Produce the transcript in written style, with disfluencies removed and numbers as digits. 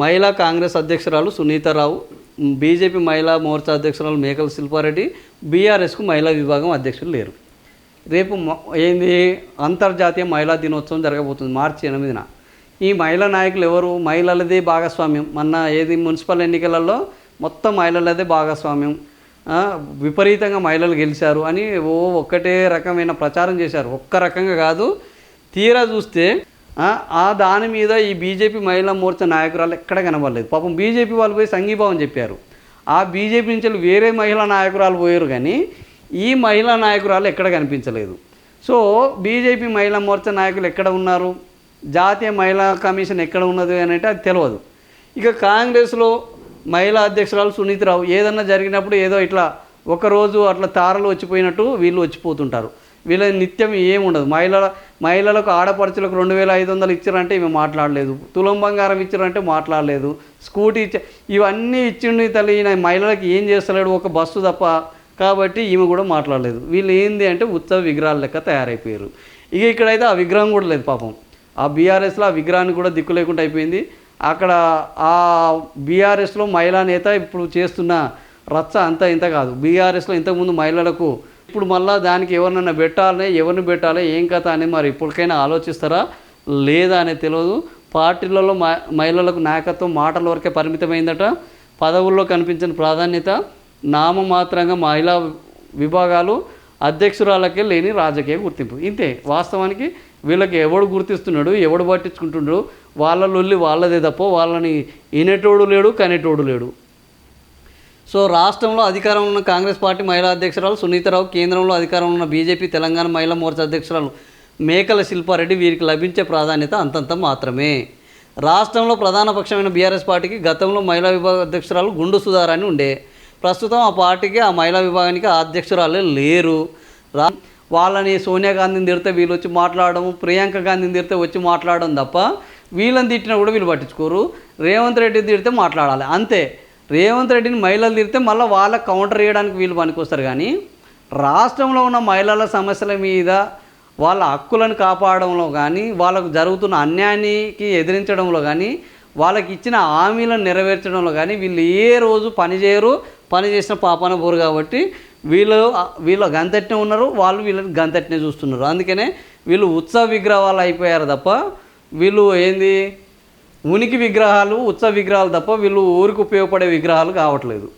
మహిళా కాంగ్రెస్ అధ్యక్షురాలు సునీతారావు, బీజేపీ మహిళా మోర్చా అధ్యక్షురాలు మేకల శిల్పారెడ్డి, బీఆర్ఎస్కు మహిళా విభాగం అధ్యక్షులు లేరు. రేపు ఏంది అంతర్జాతీయ మహిళా దినోత్సవం జరగబోతుంది మార్చి 8న. ఈ మహిళా నాయకులు ఎవరు? మహిళలదే భాగస్వామ్యం. మొన్న మున్సిపల్ ఎన్నికలలో మొత్తం మహిళలదే భాగస్వామ్యం, విపరీతంగా మహిళలు గెలిచారు అని ఒక్కటే రకమైన ప్రచారం చేశారు. ఒక్క రకంగా కాదు, తీరా చూస్తే దాని మీద ఈ బీజేపీ మహిళా మోర్చా నాయకురాలు ఎక్కడ కనబడలేదు. పాపం బీజేపీ వాళ్ళు పోయి సంఘీభావం చెప్పారు. ఆ బీజేపీ నుంచి వేరే మహిళా నాయకురాలు పోయారు, కానీ ఈ మహిళా నాయకురాలు ఎక్కడ కనిపించలేదు. సో బీజేపీ మహిళా మోర్చా నాయకులు ఎక్కడ ఉన్నారు, జాతీయ మహిళా కమిషన్ ఎక్కడ ఉన్నది అని అంటే అది తెలియదు. ఇక కాంగ్రెస్లో మహిళా అధ్యక్షురాలు సునీతారావు ఏదన్నా జరిగినప్పుడు ఏదో ఇట్లా ఒకరోజు అట్లా తారలు వచ్చిపోయినట్టు వీళ్ళు వచ్చిపోతుంటారు. వీళ్ళ నిత్యం ఏముండదు. మహిళలకు ఆడపడుచులకు 2500 ఇచ్చారంటే ఈమె మాట్లాడలేదు, తులం బంగారం ఇచ్చారంటే మాట్లాడలేదు, స్కూటీ ఇవన్నీ ఇచ్చిండు తల్లి. మహిళలకు ఏం చేస్తలేడు, ఒక బస్సు తప్ప. కాబట్టి ఈమె కూడా మాట్లాడలేదు. వీళ్ళు ఏంది అంటే ఉత్సవ విగ్రహాల లెక్క తయారైపోయారు. ఇక ఇక్కడైతే ఆ విగ్రహం కూడా లేదు పాపం. ఆ బీఆర్ఎస్లో ఆ విగ్రహానికి కూడా దిక్కు లేకుండా అయిపోయింది. అక్కడ ఆ బీఆర్ఎస్లో మహిళా నేత ఇప్పుడు చేస్తున్న రచ్చ అంతా ఇంత కాదు. బీఆర్ఎస్లో ఇంతకుముందు మహిళలకు ఇప్పుడు మళ్ళీ దానికి ఎవరినైనా ఎవరిని పెట్టాలి ఏం కథ అని మరి ఇప్పటికైనా ఆలోచిస్తారా లేదా అనేది తెలియదు. పార్టీలలో మహిళలకు నాయకత్వం మాటల వరకే పరిమితమైందట. పదవుల్లో కనిపించిన ప్రాధాన్యత నామమాత్రంగా మహిళా విభాగాలు అధ్యక్షురాలకే లేని రాజకీయ గుర్తింపు. ఇంతే. వాస్తవానికి వీళ్ళకి ఎవడు గుర్తిస్తున్నాడు, ఎవడు పట్టించుకుంటున్నాడు, వాళ్ళ లొల్లి వాళ్ళదే తప్ప వాళ్ళని వినేటోడు లేడు, కనేటోడు లేడు. సో రాష్ట్రంలో అధికారంలో ఉన్న కాంగ్రెస్ పార్టీ మహిళా అధ్యక్షురాలు సునీతారావు, కేంద్రంలో అధికారంలో ఉన్న బీజేపీ తెలంగాణ మహిళా మోర్చా అధ్యక్షురాలు మేకల శిల్పారెడ్డి వీరికి లభించే ప్రాధాన్యత అంతంత మాత్రమే. రాష్ట్రంలో ప్రధాన పక్షమైన బీఆర్ఎస్ పార్టీకి గతంలో మహిళా విభాగ అధ్యక్షురాలు గుండు సుధారాణి ఉండే. ప్రస్తుతం ఆ పార్టీకి ఆ మహిళా విభాగానికి ఆ అధ్యక్షురాలే లేరు. వాళ్ళని సోనియా గాంధీని తిడితే వీళ్ళు వచ్చి మాట్లాడడం, ప్రియాంక గాంధీని తిడితే వచ్చి మాట్లాడడం తప్ప వీళ్ళని తిట్టినా కూడా వీళ్ళు పట్టించుకోరు. రేవంత్ రెడ్డిని తిడితే మాట్లాడాలి అంతే. రేవంత్ రెడ్డిని మహిళలు తిడితే మళ్ళీ వాళ్ళకి కౌంటర్ చేయడానికి వీళ్ళు పనికొస్తారు. కానీ రాష్ట్రంలో ఉన్న మహిళల సమస్యల మీద వాళ్ళ హక్కులను కాపాడడంలో కానీ, వాళ్ళకు జరుగుతున్న అన్యాయానికి ఎదిరించడంలో కానీ, వాళ్ళకి ఇచ్చిన హామీలను నెరవేర్చడంలో కానీ వీళ్ళు ఏ రోజు పనిచేయరు. పని చేసిన పాపాన పోరు. కాబట్టి వీళ్ళు గంతెట్నే ఉన్నారు, వాళ్ళు వీళ్ళని గంతెట్నే చూస్తున్నారు. అందుకనే వీళ్ళు ఉత్సవ విగ్రహాలు అయిపోయారు తప్ప వీళ్ళు ఏంది ఉనికి విగ్రహాలు, ఉత్సవ విగ్రహాలు తప్ప వీళ్ళు ఊరికి ఉపయోగపడే విగ్రహాలు కావట్లేదు.